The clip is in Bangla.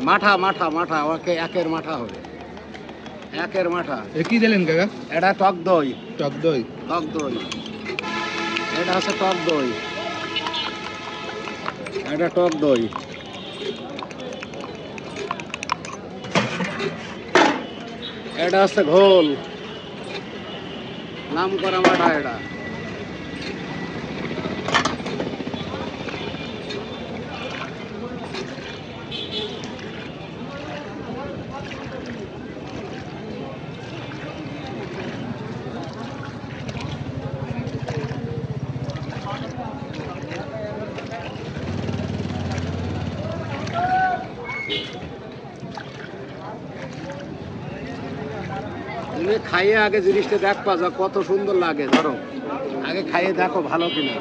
মাঠা মাঠা মাঠা, ওকে একের মাঠা হবে, একের মাঠা। কি দিলেন কাকা? এটা টক দই। টক দই, টক দই, এটা হচ্ছে টক দই, এটা টক দই। এটা হচ্ছে ঘোল, নাম করা মাঠা এটা। তুমি খাইয়ে আগে জিনিসটা দেখবা যা কত সুন্দর লাগে, ধরো আগে খাইয়ে দেখো ভালো কিনা।